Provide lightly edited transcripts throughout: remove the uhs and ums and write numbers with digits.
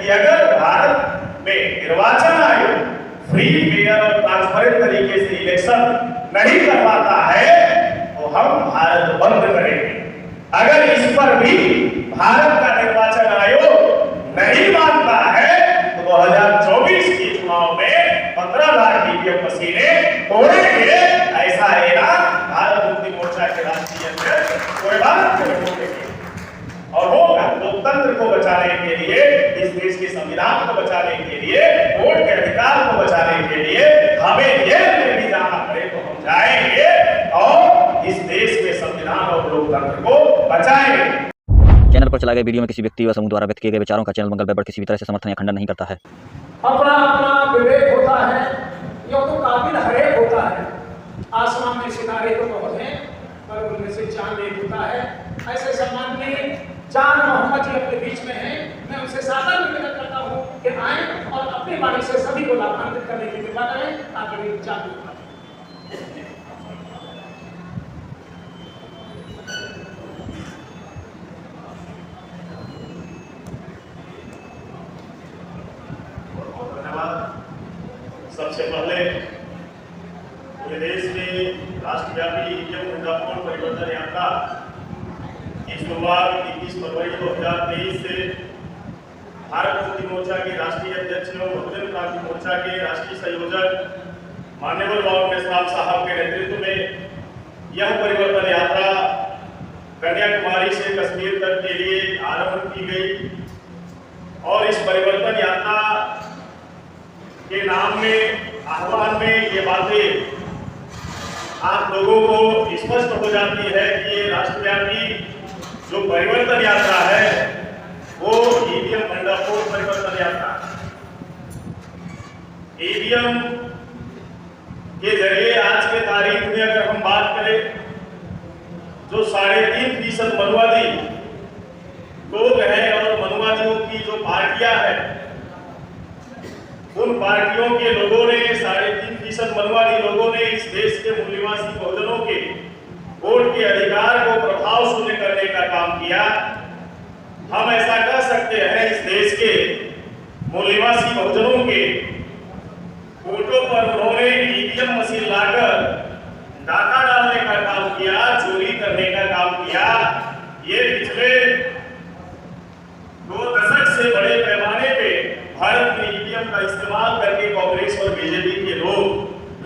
कि अगर भारत में निर्वाचन आयोग फ्री फेयर और ट्रांसपेरेंट तरीके से इलेक्शन नहीं करवाता है तो हम भारत बंद करेंगे। अगर इस पर भी भारत का निर्वाचन आयोग नहीं मानता है तो 2024 के चुनाव में 15 लाख ईवीएम मशीनें तोड़ेंगे, ऐसा ऐलान भारत मुक्ति मोर्चा के राष्ट्रीय अध्यक्ष और होगा। लोकतंत्र को बचाने के लिए, इस देश के संविधान को बचाने के लिए, वोट के अधिकार को बचाने के लिए हमें जेल में भी जाना पड़े तो हम जाएंगे और इस देश के संविधान और लोकतंत्र को बचाएंगे। चैनल पर चलाए गए वीडियो में किसी व्यक्ति व समूह द्वारा व्यक्त किए गए विचारों का चैनल मंगल बेबर किसी भी तरह से समर्थन या खंडन नहीं करता है। अपना अपना विवेक होता है, यह तो काबिल हरेक होता है। आसमान में सितारे तो बहुत हैं पर उनमें से चांद एक होता है। ऐसे सम्माननीय जान मोहम्मद जी अपने बीच में हैं, मैं उनसे सादर निवेदन करता हूं कि आए और अपनी वाणी से सभी को लाभान्वित करने की कृपा करें ताकि वे जागरूक बनें। सबसे पहले पूरे देश में राष्ट्रव्यापी ईवीएम मुद्दापूर्ण परिवर्तन यात्रा की शुरुआत 21 फरवरी 2023 से भारत मुक्ति मोर्चा के राष्ट्रीय अध्यक्ष एवं बहुजन क्रांति मोर्चा के राष्ट्रीय संयोजक माननीय बाबा मेश्राम साहब के नेतृत्व में यह परिवर्तन यात्रा कन्याकुमारी से कश्मीर तक के लिए आरंभ की गई और इस परिवर्तन यात्रा के नाम में, आह्वान में ये बातें आप लोगों को स्पष्ट हो जाती है कि ये राष्ट्रव्यापी जो परिवर्तन यात्रा है वो ईवीएम भंडाफोड़ परिवर्तन यात्रा। ईवीएम के जरिए आज के तारीख में अगर हम बात करें जो 3.5% मनुवादी लोग हैं और मनुवादियों की जो पार्टियां हैं उन पार्टियों के लोगों ने 3.5% मनुवादी लोगों ने इस देश के मूल्यवासी बहुजनों के वोट के अधिकार को प्रभाव शून्य करने का काम किया। हम ऐसा कह सकते हैं इस देश के मूल्यवासी बहुजनों के वोटों पर उन्होंने ईवीएम मशीन लाकर डाका डालने का काम किया, चोरी करने का काम किया। ये पिछले 2 दशक से बड़े पैमाने पे भारत में ईवीएम का इस्तेमाल करके कांग्रेस और बीजेपी के लोग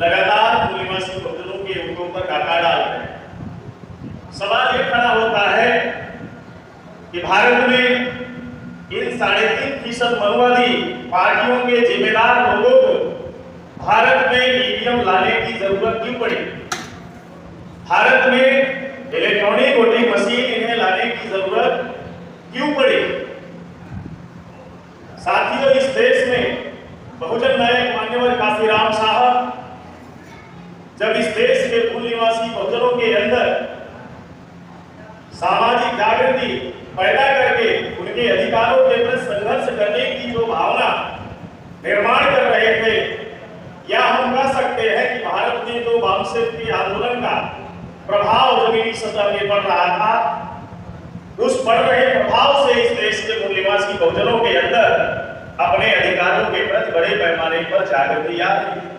लगातार मूल्यवासी बहुजनों के वोटों पर डाका डाल रहे हैं। सवाल ये खड़ा होता है कि भारत में इन 3.5% मनुवादी पार्टियों के जिम्मेदार लोगों को भारत में ईवीएम लाने की जरूरत क्यों पड़ी? भारत में इलेक्ट्रॉनिक वोटिंग मशीन इन्हें लाने की जरूरत क्यों पड़ी? साथियों, इस देश में बहुजन नायक मान्यवर काशीराम साहब जब इस देश के मूल निवासी बहुजनों के अंदर सामाजिक जागृति पैदा करके उनके अधिकारों के प्रति संघर्ष करने की जो भावना निर्माण कर रहे थे, या हम कह सकते हैं कि भारत में जो वामशिफ्ट आंदोलन का प्रभाव जमीनी सतह में पड़ रहा था, उस पड़ रहे प्रभाव से इस देश के मूल निवासी बहुजनों के अंदर अपने अधिकारों के प्रति बड़े पैमाने पर जागृति आ रही है।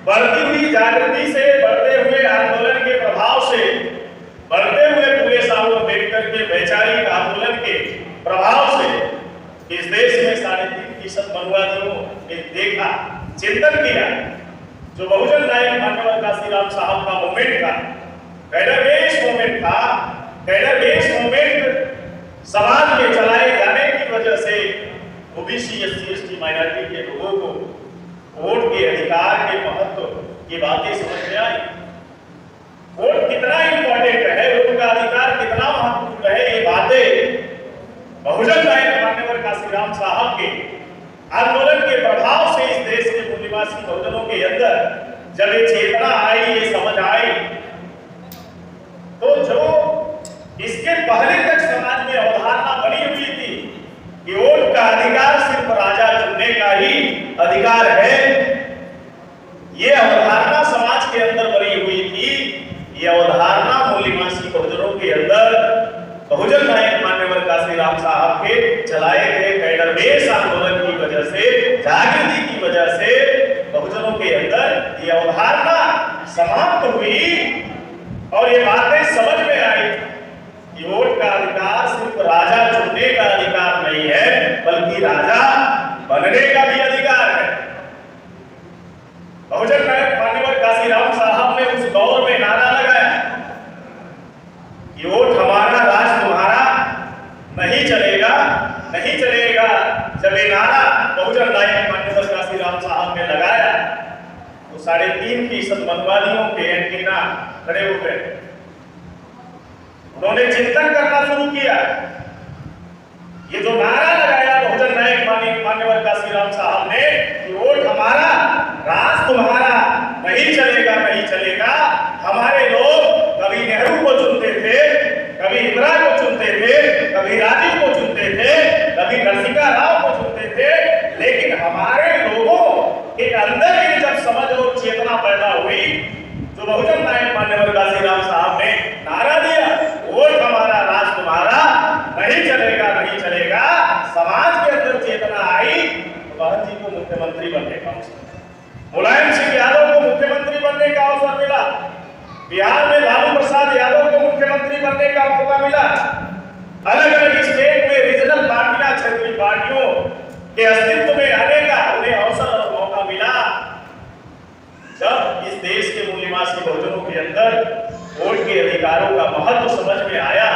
बढ़ती हुई जागृति से, बढ़ते हुए आंदोलन के प्रभाव से, बढ़ते हुए पूरे साहब अम्बेडकर के वैचारिक आंदोलन के प्रभाव से इस देश में 3.5% मनुवादियों ने देखा, चिंतन किया। जो बहुजन नायक मान्यवर काशीराम साहब का मूवमेंट था, कैडरवेश मूवमेंट था, कैडरवेश मूवमेंट समाज में चलाए जाने की वजह से ओबीसी, एससी, एसटी, माइनॉरिटी के लोगों को वोट के अधिकार के महत्व की बातें समझ में आई। वोट कितना इंपॉर्टेंट है, वोट का अधिकार कितना महत्वपूर्ण है, ये बातें बहुजन नायक मान्यवर काशीराम साहब के आंदोलन के प्रभाव से इस देश के मूल निवासी बहुजनों के अंदर जब ये चेतना आई, ये समझ आई, तो जो इसके पहले तक समाज में अवधारणा बनी हुई थी कि वोट का अधिकार सिर्फ राजा चुनने का ही अधिकार है, ये अवधारणा समाज के अंदर बनी हुई थी। ये अवधारणा मूल निवासी बहुजनों के अंदर बहुजन नायक मान्यवर काशीराम काशीराम साहब के चलाए गए कैडर बेस आंदोलन की वजह से, जागृति की वजह से बहुजनों के अंदर ये अवधारणा समाप्त हुई और ये बातें समझ में आई कि वोट का अधिकार सिर्फ राजा चुनने का अधिकार नहीं है, बल्कि राजा बनने का भी अधिकार है। बहुजन नायक मान्यवर काशीराम साहब ने उस दौर में नारा लगाया कि वोट हमारा, राज तुम्हारा, नहीं चलेगा, नहीं चलेगा। जब ये नारा बहुजन नायक मान्यवर काशीराम साहब ने लगाया तो 3.5% मनवादियों के एंटीना खड़े हो गए। उन्होंने चिंतन करना शुरू किया। ये जो नारा लगाया बहुजन नायक मान्यवर काशीराम साहब ने कि वोट हमारा, राज तुम्हारा, नहीं चलेगा, नहीं चलेगा। हमारे लोग कभी नेहरू को चुनते थे, कभी इंदिरा को चुनते थे, कभी राजीव को चुनते थे, कभी नरसिंह राव को चुनते थे, लेकिन हमारे लोगों के अंदर ये जब समझ और चेतना पैदा हुई, जो बहुजन नायक मान्यवर काशीराम साहब ने नारा दिया, वोट हमारा, राज तुम्हारा, नहीं चलेगा, नहीं चलेगा, समाज के अंदर चेतना आई तो बहन जी को मुख्यमंत्री बनने का अवसर, मुलायम सिंह यादव को मुख्यमंत्री बनने का अवसर मिला, बिहार में लालू प्रसाद यादव को मुख्यमंत्री बनने का मौका मिला। अलग अलग स्टेट में रीजनल पार्टियां, क्षेत्रीय पार्टियों के अस्तित्व में आने का उन्हें अवसर और मौका मिला। जब इस देश के मूल निवासी बहुजनों के अंदर वोट के अधिकारों का महत्व समझ में आया,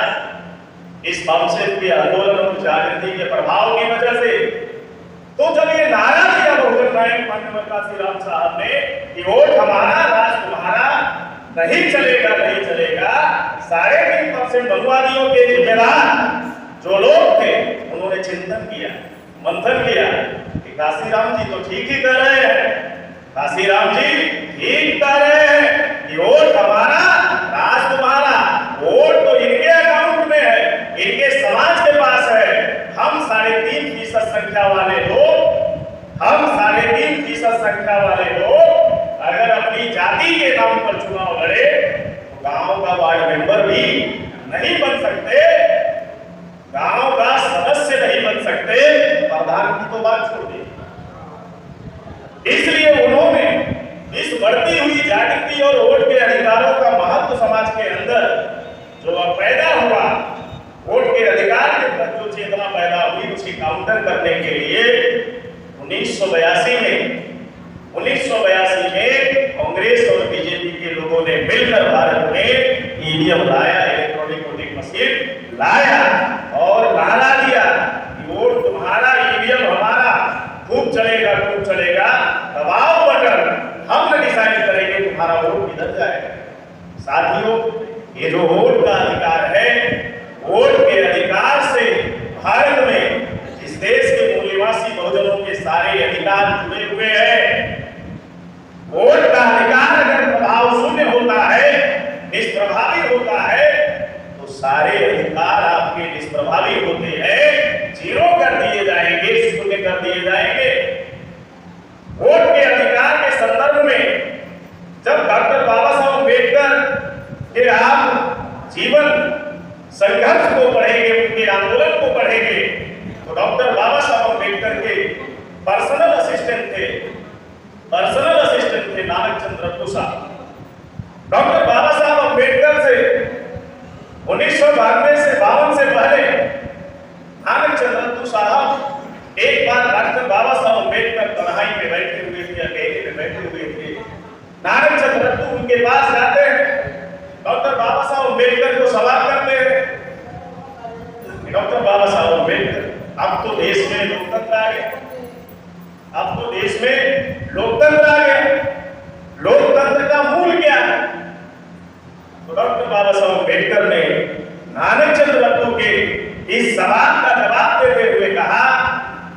इस वामसेन के आंदोलन और जागृति के प्रभाव की वजह से, तो जब ये नारा दिया बहुजन नायक मान्यवर काशीराम साहब ने कि वोट हमारा, राज तुम्हारा, नहीं चलेगा, नहीं चलेगा, 3.5% मनुवादियों के जिम्मेदार जो लोग थे उन्होंने चिंतन किया, मंथन किया कि काशीराम जी तो ठीक ही कर रहे हैं, काशीराम जी ठीक कर रहे हैं कि वोट हमारा, राज तुम्हारा। वोट तो इनके अकाउंट में है, इनके समाज के पास है। हम 3.5% संख्या वाले लोग, हम 3.5% संख्या वाले लोग अगर अपनी जाति के नाम पर चुनाव लड़े तो गांव का वार्ड मेंबर भी नहीं बन सकते, गांव का सदस्य नहीं बन सकते, प्रधान की तो बात छोड़ दी। इसलिए उन्होंने इस बढ़ती हुई जागृति और वोट के अधिकारों का महत्व समाज के अंदर जो पैदा हुआ, वोट के अधिकार के प्रति जो चेतना पैदा हुई, उसकी काउंटर करने के लिए 1982 में कांग्रेस और बीजेपी के लोगों ने मिलकर भारत में ईवीएम लाया, इलेक्ट्रॉनिक वोटिंग मशीन लाया और नारा दिया कि वोट तुम्हारा, ईवीएम हमारा, खूब चलेगा, खूब चलेगा, दबाओ बटन, हम न डिसाइड करेंगे तुम्हारा वोट किधर जाएगा। साथियों, ये जो वोट का अधिकार है, वोट के अधिकार से भारत में इस देश के मूल निवासी बहुजनों के सारे अधिकार जुड़े हुए हैं। वोट का अधिकार अगर प्रभाव शून्य होता है, निष्प्रभावी होता है, तो सारे अधिकार आपके निष्प्रभावी होते हैं, जीरो कर दिए जाएंगे, शून्य कर दिए जाएंगे। वोट के अधिकार के संदर्भ में जब डॉक्टर बाबा साहब अम्बेडकर के आप जीवन संघर्ष को पढ़ेंगे, उनके आंदोलन को पढ़ेंगे, तो डॉक्टर बाबा साहब अम्बेडकर के पर्सनल असिस्टेंट थे नानक चंद्र रत्तू साहब। डॉक्टर बाबा साहब अम्बेडकर से 1992 से 52 से पहले नानक चंद्र रत्तू साहब एक बार डॉक्टर बाबा साहब अम्बेडकर तन्हाई में बैठे हुए थे, अकेले में बैठे हुए थे। नानक चंद्र रत्तू उनके पास जाते हैं, डॉक्टर बाबा साहब अम्बेडकर को सवाल करते हैं, डॉक्टर बाबा साहब अम्बेडकर, अब तो देश में लोकतंत्र आ गया, अब तो देश में लोकतंत्र आ गया, लोकतंत्र का मूल क्या है? तो डॉक्टर बाबा साहब अम्बेडकर ने नानक चंद्र रत्तू के इस सवाल का जवाब देते हुए कहा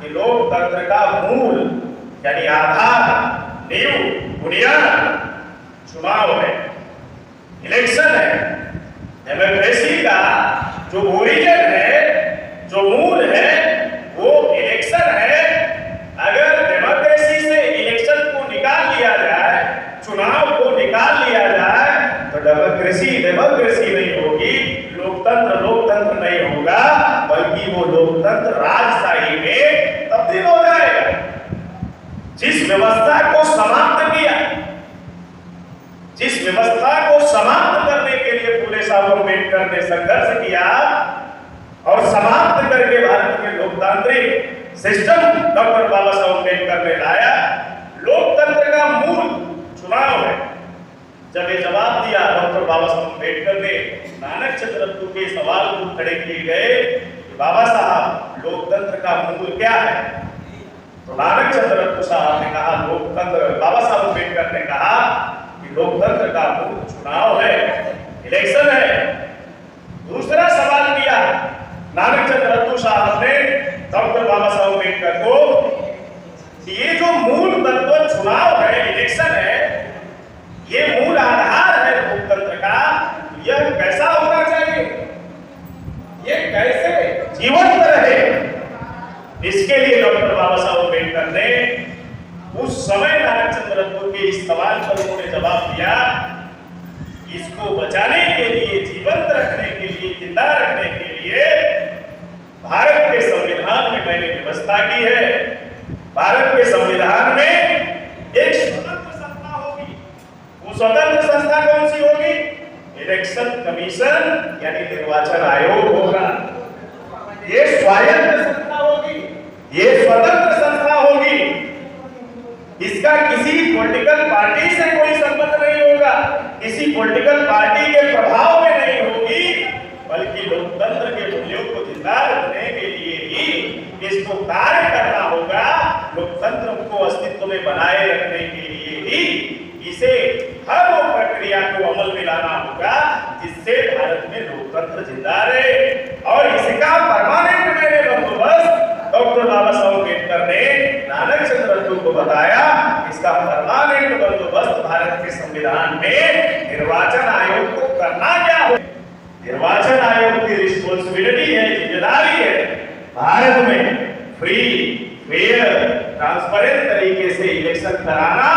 कि लोकतंत्र का मूल यानी आधार, नींव, बुनियाद चुनाव है, इलेक्शन है। डेमोक्रेसी का जो ओरिजिन है, जो मूल है, वो इलेक्शन है। अगर डेमोक्रेसी से इलेक्शन को निकाल लिया जाए, चुनाव को निकाल लिया जाए, तो डेमोक्रेसी नहीं होगी, लोकतंत्र नहीं होगा, बल्कि वो व्यवस्था को समाप्त किया, जिस व्यवस्था को समाप्त करने के लिए फूले साहब अम्बेडकर ने संघर्ष किया और समाप्त करके भारत के लोकतांत्रिक सिस्टम डॉक्टर बाबा साहब अम्बेडकर ने लाया। लोकतंत्र का मूल चुनाव है। जब ये जवाब दिया डॉक्टर बाबा साहब अम्बेडकर ने, नानक चंद्रत्व के सवाल को खड़े किए गए कि बाबा साहब लोकतंत्र का मूल क्या है, तो नानक चंद्रत्व साहब ने कहा लोकतंत्र, बाबा साहब अम्बेडकर ने कहा कि लोकतंत्र का मूल चुनाव है, इलेक्शन है। दूसरा सवाल किया नानक चंद्रत्व साहब ने डॉक्टर बाबा साहब अम्बेडकर को, ये जो मूल तत्व चुनाव है, इलेक्शन है, ये मूल आधार है लोकतंत्र का, यह कैसा होना चाहिए, ये कैसे जीवंत रहे। इसके लिए डॉक्टर बाबा साहब अम्बेडकर ने उस समय नानक चंद्रत्व के इस सवाल पर उन्होंने जवाब दिया, इसको बचाने के लिए, जीवंत रखने के लिए, जिंदा रखने के लिए भारत के संविधान में मैंने व्यवस्था की है। भारत के संविधान में एक स्वतंत्र संस्था होगी। वो स्वतंत्र संस्था कौन सी होगी? इलेक्शन कमीशन यानी निर्वाचन आयोग होगा। ये स्वायत्त संस्था होगी, ये स्वतंत्र संस्था होगी। इसका किसी पॉलिटिकल पार्टी से कोई संबंध नहीं होगा, किसी पॉलिटिकल पार्टी के प्रभाव में नहीं होगी, बल्कि लोकतंत्र के मूल्यों को जिंदा रखने के लिए ही इसको कार्य करना होगा। लोकतंत्र को अस्तित्व में बनाए रखने के लिए ही इसे हर वो प्रक्रिया को अमल में लाना होगा जिससे भारत में लोकतंत्र जिंदा रहे। और इसका परमानेंट मैंने बंदोबस्त डॉक्टर बाबा साहब अम्बेडकर ने नानक चंद्रत्व को बताया। इसका परमानेंट बंदोबस्त भारत के संविधान में निर्वाचन आयोग को करना क्या हो। निर्वाचन आयोग की रिस्पॉन्सिबिलिटी है, जिम्मेदारी है भारत में फ्री, फेयर, ट्रांसपेरेंट तरीके से इलेक्शन कराना,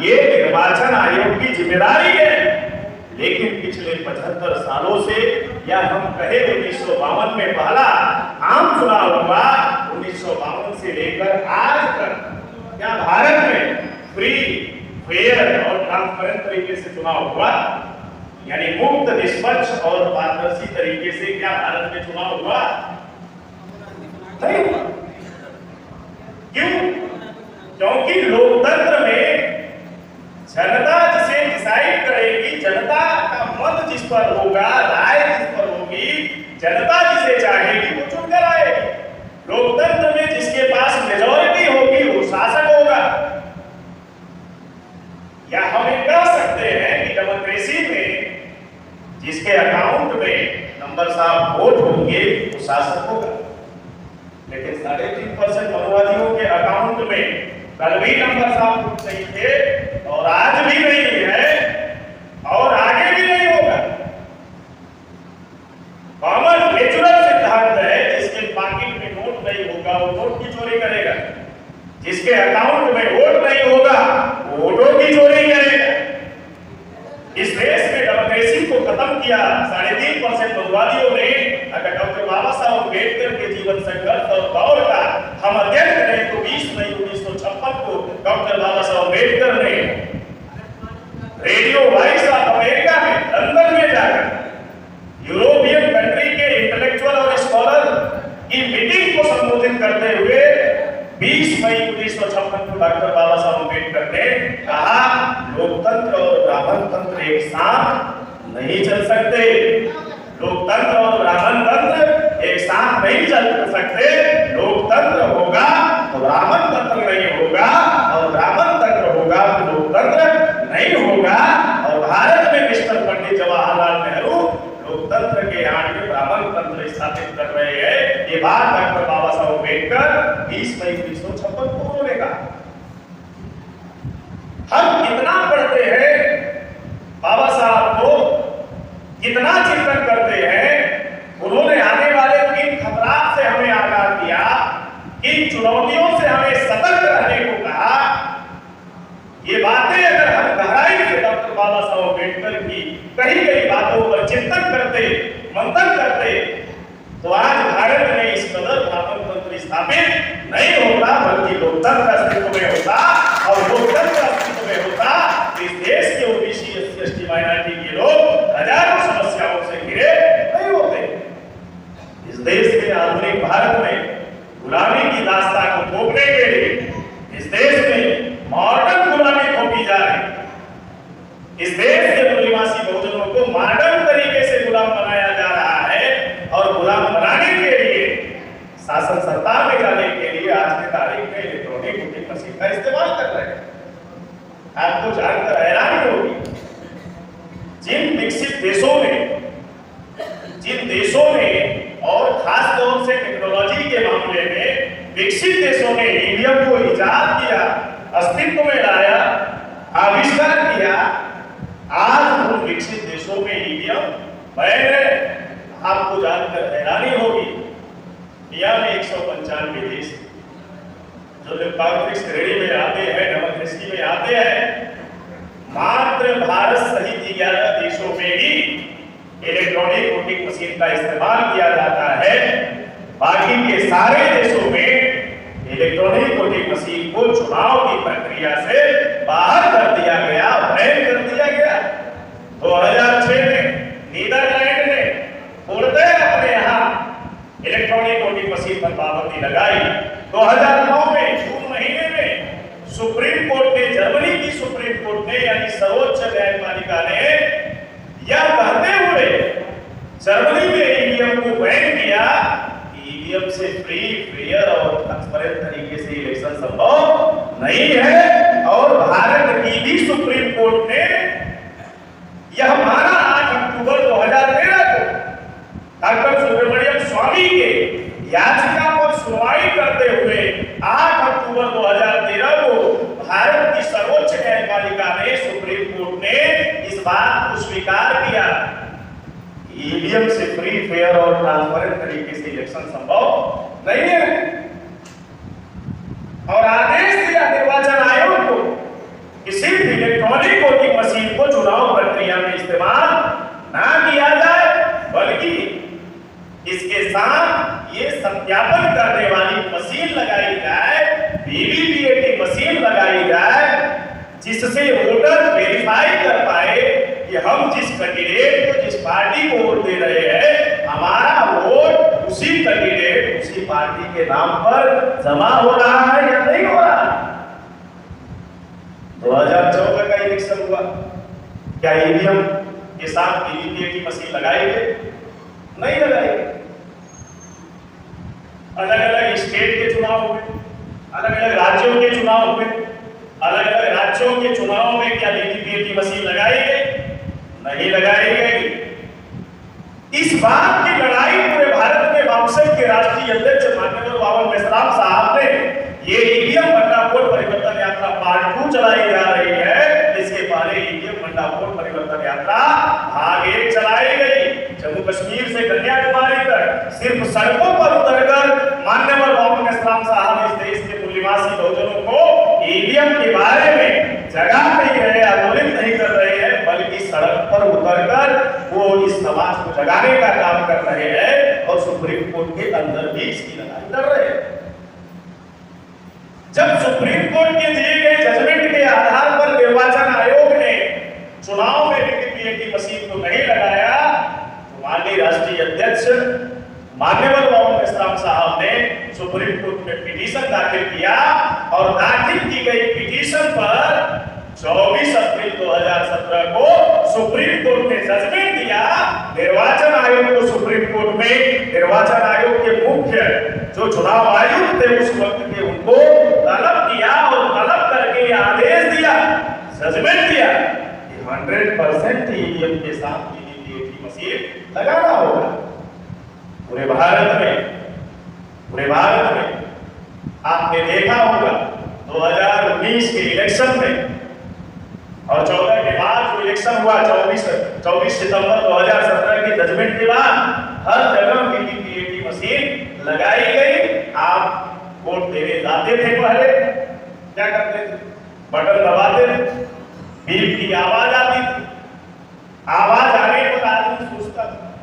ये निर्वाचन आयोग की जिम्मेदारी है। लेकिन पिछले 75 सालों से, या हम कहे 1952 में पहला आम चुनाव हुआ, 1952 से लेकर आज तक क्या भारत में फ्री, फेयर और ट्रांसपेरेंट तरीके से चुनाव हुआ? यानी मुक्त, निष्पक्ष और पारदर्शी तरीके से क्या भारत में चुनाव हुआ? नहीं हुआ। क्यों? क्योंकि लोकतंत्र में जनता जिसे डिसाइड करेगी, जनता का मत जिस पर होगा, राय जिस पर होगी, जनता जिसे चाहेगी वो चुनकर आएगी। लोकतंत्र में जिसके पास मेजॉरिटी होगी वो शासक होगा। या हम कह सकते हैं कि डेमोक्रेसी में जिसके अकाउंट में नंबर साहब वोट होंगे वो शासक होगा। लेकिन 3.5% माओवादियों के अकाउंट में कल भी नंबर साहब वोट नहीं थे और आज भी नहीं है और आगे भी नहीं होगा। कॉमन नेचुरल सिद्धांत है, जिसके पॉकेट में नोट नहीं होगा वो नोट की चोरी करेगा, जिसके अकाउंट में वोट नहीं होगा वो वोटों की चोरी करेगा। इस देश में डेमोक्रेसी को खत्म किया 3.5% माओवादियों ने। अगर डॉक्टर बाबा साहब अम्बेडकर के जीवन संघर्ष और दौर का हम अध्ययन करें तो 20 मई 1956 को डॉक्टर बाबा साहब अम्बेडकर ने रेडियो वॉइस ऑफ अमेरिका में लंदन में जाकर यूरोपियन कंट्री के इंटेलेक्चुअल और स्कॉलर की मीटिंग को संबोधित करते हुए 20 मई 1956 को डॉक्टर बाबा साहब अम्बेडकर ने कहा, लोकतंत्र और ब्राह्मण तंत्र एक साथ नहीं चल सकते। लोकतंत्र और ब्राह्मण तंत्र एक साथ नहीं चल सकते। लोकतंत्र होगा तो ब्राह्मण तंत्र नहीं होगा, और ब्राह्मण तंत्र होगा तो लोकतंत्र नहीं होगा। और भारत में मिस्टर पंडित जवाहरलाल नेहरू लोकतंत्र के आड़ में ब्राह्मण तंत्र स्थापित कर रहे हैं। ये बात डॉक्टर बाबा साहब अम्बेडकर 20 मई 1956 को उन्होंने कहा। हम कितना पढ़ते हैं बाबा साहब को, कितना चिंतन करते हैं, उन्होंने आने वाले किन खतरात से हमें आगाह किया, किन चुनौतियों से हमें सतर्क रहने को कहा। ये बातें अगर हम गहराई से डॉक्टर बाबा साहब अम्बेडकर की कही गई बातों पर चिंतन करते, मंथन करते, तो आज भारत में इस कदर ब्राह्मण तंत्र स्थापित नहीं होता, बल्कि लोकतंत्र अस्तित्व में होता। और जाने के लिए आज की तारीख में इलेक्ट्रॉनिक वोटिंग मशीन का इस्तेमाल कर रहे हैं। आपको जानकर हैरानी होगी, जिन विकसित देशों में और खास तौर से टेक्नोलॉजी के मामले में विकसित देशों ने ईवीएम को इजाद किया, अस्तित्व में लाया, आविष्कार किया, आज उन विकसित देशों में ईवीएम बैन है। आपको जानकर हैरानी होगी, इंडिया में 195 देश जो लोकतांत्रिक श्रेणी में आते हैं, डेमोक्रेसी में आते हैं, मात्र भारत सहित 11 देशों में ही इलेक्ट्रॉनिक वोटिंग मशीन का इस्तेमाल किया जाता है। बाकी के सारे देशों में इलेक्ट्रॉनिक वोटिंग मशीन को चुनाव की प्रक्रिया से बाहर कर दिया गया, बैन कर दिया गया। 2006 में नीदरलैंड ने खुद अपने यहाँ इलेक्ट्रॉनिक वोटिंग मशीन पर पाबंदी लगाई। 2009 में जून महीने में सुप्रीम कोर्ट ने, जर्मनी की सुप्रीम कोर्ट ने यानी सर्वोच्च न्यायपालिका ने यह कहते हुए जर्मनी में ईवीएम को बैन किया, ईवीएम से फ्री, फेयर और ट्रांसपेरेंट तरीके से इलेक्शन संभव नहीं है। और भारत की भी सुप्रीम कोर्ट ने यह माना 8 अक्टूबर 2013 को डॉक्टर सुब्रमण्यम स्वामी के याचिका पर सुनवाई करते हुए 8 अक्टूबर 2013 को भारत की सर्वोच्च न्यायपालिका ने, सुप्रीम कोर्ट ने इस बात को स्वीकार किया, ईवीएम से फ्री, फेयर और ट्रांसपेरेंट तरीके से इलेक्शन संभव नहीं है। और आदेश दिया निर्वाचन आयोग को कि सिर्फ इलेक्ट्रॉनिक वोटिंग मशीन को चुनाव प्रक्रिया में इस्तेमाल ना किया जाए, बल्कि इसके साथ ये सत्यापन करने वाली मशीन लगाई जाए, वीवीपीएटी मशीन लगाई जाए, जिससे वोटर वेरीफाई कर पाए कि हम जिस कैंडिडेट को, जिस पार्टी को वोट दे रहे हैं, हमारा वोट उसी कैंडिडेट, उसी पार्टी के नाम पर जमा हो रहा है या नहीं हो रहा। 2014 का इलेक्शन हुआ, क्या ईवीएम के साथ वीवीपीएटी मशीन लगाई गई? नहीं लगाई गई। अलग अलग स्टेट के चुनाव हुए, अलग अलग राज्यों के चुनाव हुए, अलग अलग राज्यों के चुनाव में क्या वीवीपीएटी मशीन लगाई गई? नहीं लगाई गई। इस बात की लड़ाई पूरे भारत में वामपंथ के राष्ट्रीय अध्यक्ष माननीय बाबा मेश्राम साहब ने ये ईवीएम मंडापोर परिवर्तन यात्रा पार्ट 2 चलाई जा रही है। इसके पहले ईवीएम मंडापोर परिवर्तन यात्रा भाग 1 चलाई गई। जम्मू कश्मीर से कन्याकुमारी तक सिर्फ सड़कों पर उतरकर माननीय बाबा मेश्राम साहब इस देश के मूल्यवासी बहुजनों को ईवीएम के बारे में जगा नहीं रहे, आंदोलित नहीं कर रहे हैं, बल्कि सड़क पर उतरकर वो इस समाज को जगाने का काम कर रहे हैं और सुप्रीम कोर्ट के अंदर भी इसकी लड़ाई कर रहे हैं। जब सुप्रीम कोर्ट के दिए गए जजमेंट के आधार पर निर्वाचन आयोग ने चुनाव में वीवीपीएटी मशीन को नहीं लगाया, तो माननीय राष्ट्रीय अध्यक्ष माननीय बाबा मेश्राम साहब ने सुप्रीम कोर्ट में पिटीशन दाखिल किया और दाखिल की गई पिटीशन पर 24 अप्रैल 2017 को सुप्रीम कोर्ट ने जजमेंट दिया। निर्वाचन आयोग को सुप्रीम कोर्ट में निर्वाचन आयोग के मुख्य जो चुनाव आयुक्त थे उस वक्त के, उनको तलब किया और तलब करके आदेश दिया, जजमेंट दिया कि 100% ईवीएम के साथ वीवीपीएटी मशीन लगाना होगा। पूरे भारत में आपने देखा होगा 2019 के इलेक्शन में और 14 के बाद जो इलेक्शन हुआ 24 सितंबर 2017 के जजमेंट के बाद हर जगह वीवीपीएटी मशीन लगाई गई। आप वोट देने जाते थे, पहले क्या करते थे? बटन दबाते थे, बीप की आवाज आती थी। आवाज आने पर आदमी सोचता था,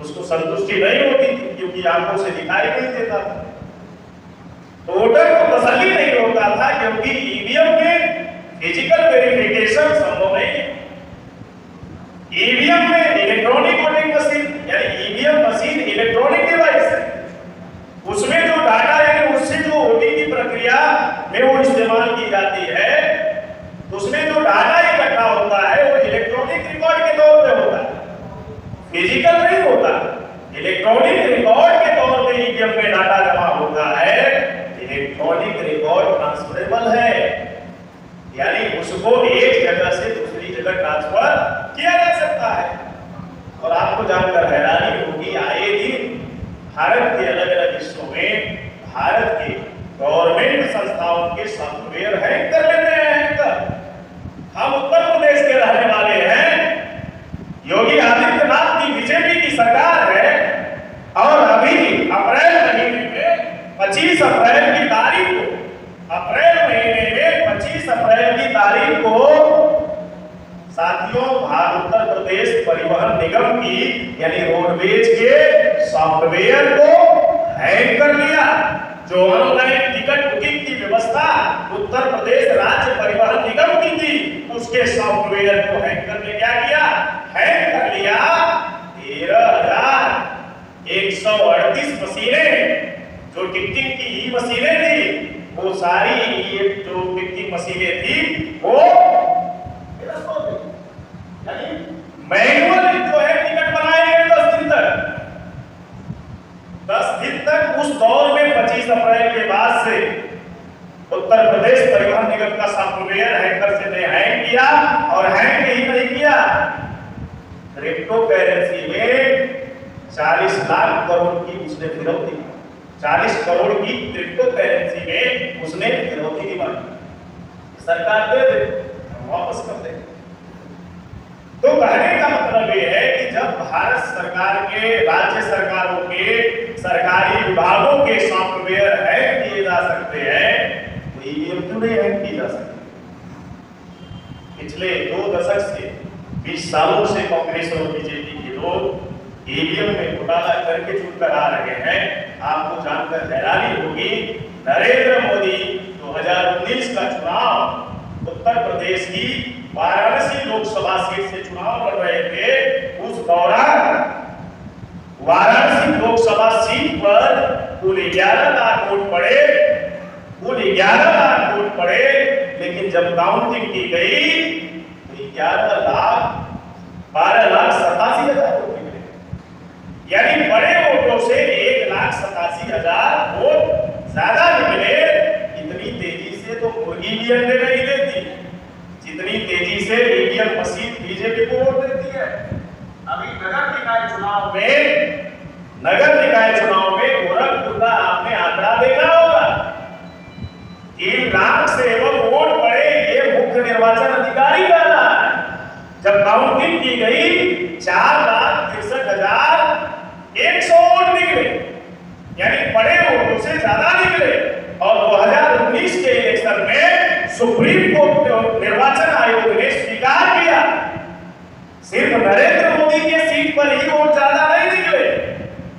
उसको संतुष्टि नहीं होती थी क्योंकि आंखों से दिखाई नहीं देता था, तो वोटर को तसल्ली नहीं होता था क्योंकि ईवीएम में फिजिकल वेरिफिकेशन संभव नहीं है। ईवीएम में इलेक्ट्रॉनिक वोटिंग मशीन यानी ईवीएम मशीन इलेक्ट्रॉनिक डिवाइस है, उसमें जो डाटा यानी उससे जो वोटिंग की प्रक्रिया में वो इस्तेमाल की जाती है, उसमें जो डाटा इकट्ठा होता है वो इलेक्ट्रॉनिक रिकॉर्ड के तौर पे होता है, फिजिकल नहीं होता। इलेक्ट्रॉनिक रिकॉर्ड के तौर पे ईवीएम में डाटा जमा होता है इलेक्ट्रॉनिक रिकॉर्ड ट्रांसफरेबल है, यानी उसको एक जगह से दूसरी जगह ट्रांसफर किया जा सकता है। और आपको जानकर हैरानी होगी, आए दिन भारत के अलग अलग हिस्सों में भारत के गवर्नमेंट संस्थाओं के सॉफ्टवेयर हैक कर लेते हैं हैकर। हम उत्तर प्रदेश के रहने वाले हैं, योगी आदित्यनाथ की बीजेपी की सरकार है, और अभी अप्रैल महीने में 25 अप्रैल की तारीख को, अप्रैल महीने में 25 अप्रैल की तारीख को साथियों उत्तर प्रदेश परिवहन निगम की यानी रोडवेज के सॉफ्टवेयर को हैक कर लिया। जो ऑनलाइन टिकट बुकिंग की व्यवस्था उत्तर प्रदेश राज्य परिवहन निगम की थी, उसके सॉफ्टवेयर को हैक करके क्या किया, हैक कर लिया। 13,138 मशीनें जो टिकटिंग की ई मशीनें थी, वो सारी ये जो टिकटिंग मशीनें थी वो मैनुअल जो है टिकट बनाए गए 10 दिन तक उस दौर में 25 अप्रैल के बाद से उत्तर प्रदेश परिवहन निगम का सॉफ्टवेयर हैकर से ने हैक किया, और हैक ही नहीं किया, क्रिप्टो करेंसी में 40 लाख करोड़ की उसने फिरौती, 40 करोड़ की क्रिप्टो करेंसी में उसने फिरौती की मांगी। सरकार दे दे, वापस कर दे। तो कहने का मतलब ये है कि जब भारत सरकार के, राज्य सरकारों के सरकारी विभागों के सॉफ्टवेयर हैक किए जा सकते हैं, तो ईवीएम क्यों नहीं हैक की जा सकती? पिछले 2 दशक से 20 सालों से कांग्रेस और बीजेपी के लोग ईवीएम में घोटाला करके चुनकर आ रहे हैं। आपको जानकर हैरानी होगी, नरेंद्र मोदी 2019 का चुनाव उत्तर प्रदेश की वाराणसी लोकसभा सीट से चुनाव लड़ रहे थे। उस दौरान वाराणसी लोकसभा सीट पर कुल 11 लाख वोट पड़े, कुल 11 लाख वोट पड़े, लेकिन जब काउंटिंग की गई तो 12,87,000 वोट निकले, यानी बड़े वोटों से 1,87,000 वोट ज्यादा निकले। इतनी तेजी से तो मुर्गी भी अंडे नहीं देती जितनी तेजी से ईवीएम मशीन बीजेपी को वोट देती है। अभी नगर निकाय चुनाव में गोरखपुर का आपने आंकड़ा देखा होगा, 3 लाख से एवं वोट पड़े, ये मुख्य निर्वाचन अधिकारी का रहा है। जब काउंटिंग की गई 4,63,100 वोट निकले, यानी बड़े वोटों से ज्यादा निकले। और 2019 के इलेक्शन में सुप्रीम कोर्ट निर्वाचन आयोग ने स्वीकार किया, सिर्फ नरेंद्र मोदी के सीट पर ही वोट ज्यादा नहीं निकले।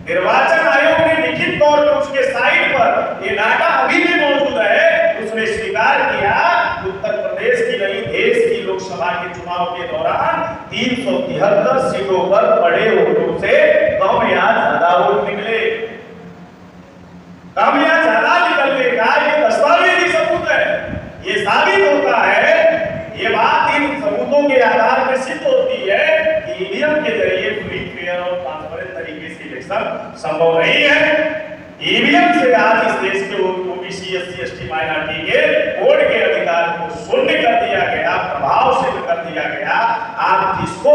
निर्वाचन आयोग ने लिखित तौर पर उसके साइट पर, ये डाटा अभी भी मौजूद है, उसने स्वीकार किया उत्तर प्रदेश की नहीं देश की लोकसभा के चुनाव के दौरान 373 सीटों पर बड़े वोटों से कम या ज्यादा वोट निकले। कम या ज्यादा निकलने का ये दस्तावेजी सबूत है। ये साबित होता है, ये बात इन सबूतों के आधार पर सिद्ध होती है कि ईवीएम के जरिए फ्री, फेयर और ट्रांसपेरेंट तरीके से इलेक्शन संभव नहीं है। ईवीएम से आज इस देश के ओबीसी, एससी, एसटी, माइनॉरिटी के वोट के अधिकार को शून्य कर दिया गया, प्रभाव से कर दिया गया। आप जिसको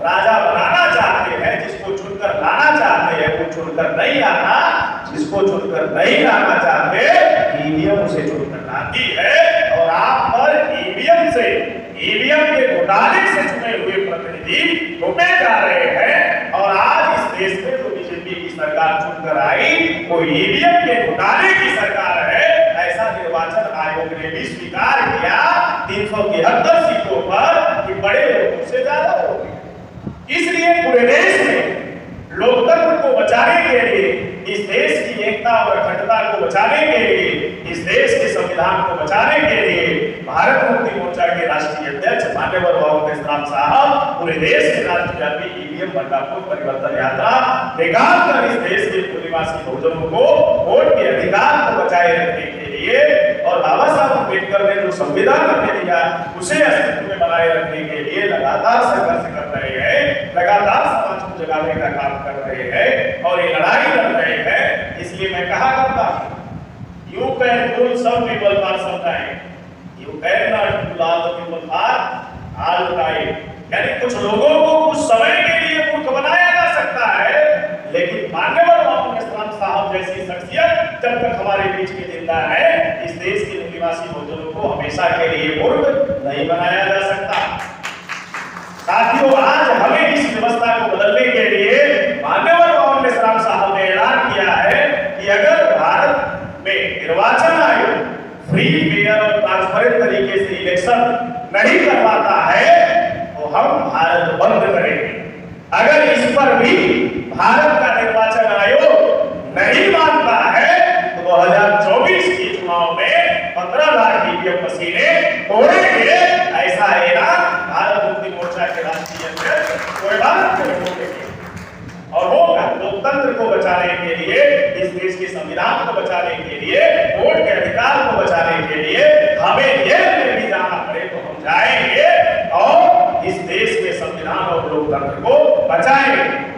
राजा बनाना चाहते हैं, जिसको चुनकर लाना चाहते हैं, वो चुनकर नहीं आता, जिसको चुनकर नहीं लाना चाहते, ईवीएम उसे चुनकर लाती है। और आप पर ईवीएम के घोटाले से चुने हुए प्रतिनिधि थोपे जा रहे हैं। और आज इस देश में जो बीजेपी की सरकार चुनकर आई, वो ईवीएम के घोटाले की सरकार है, ऐसा निर्वाचन आयोग ने भी स्वीकार किया 373 सीटों पर कि बड़े वोटों से ज्यादा हो गए। इसलिए पूरे देश में लोकतंत्र को बचाने के लिए, इस देश की एकता और अखंडता को बचाने के लिए, इस देश के संविधान को बचाने के लिए भारत मुक्ति मोर्चा के राष्ट्रीय अध्यक्ष मान्यवर बाबू देशराम साहब पूरे देश के राज्यव्यापी ईवीएम बदलाव परिवर्तन यात्रा निकालकर इस देश के निवासी बहुजनों को वोट के अधिकार को बचाए रखने के लिए और बाबा साहब अम्बेडकर ने जो संविधान हमें दिया उसे अस्तित्व में बनाए रखने के लिए लगातार संघर्ष कर रहे हैं, लगातार समाज को जगाने का काम कर रहे हैं और ये लड़ाई लड़ रहे हैं। इसलिए मैं कहा करता हूं You can fool some people for some time. You cannot fool all the people for all time. यानी कुछ लोगों को कुछ समय के लिए मूर्ख बनाया जा सकता है, लेकिन मान्यवर बाबू इस्लाम साहब जैसी शख्सियत जब तक हमारे बीच में जिंदा है, इस देश के निवासी बहुजनों को हमेशा के लिए मूर्ख नहीं बनाया जा सकता। साथियों, आज हमें इस व्यवस्था को बदलने के लिए मान्यवर बाबू इस्लाम साहब ने ऐलान किया है कि अगर भारत में निर्वाचन आयोग फ्री, फेयर और ट्रांसपेरेंट तरीके से इलेक्शन नहीं कर पाता है तो हम भारत बंद करेंगे। अगर इस पर भी भारत का निर्वाचन आयोग नहीं मानता है तो 2024 के चुनाव में 15 लाख ईवीएम मशीनें तोड़ेंगे, ऐसा ऐलान भारत मुक्ति मोर्चा के राष्ट्रीय अध्यक्ष कोयवाल ने किया। और होगा लोकतंत्र को बचाने के लिए, इस देश के संविधान को बचाने के लिए, वोट के अधिकार को बचाने के लिए हमें जेल में भी जाना पड़े तो हम जाएंगे और इस देश के संविधान और लोकतंत्र को बचाएंगे।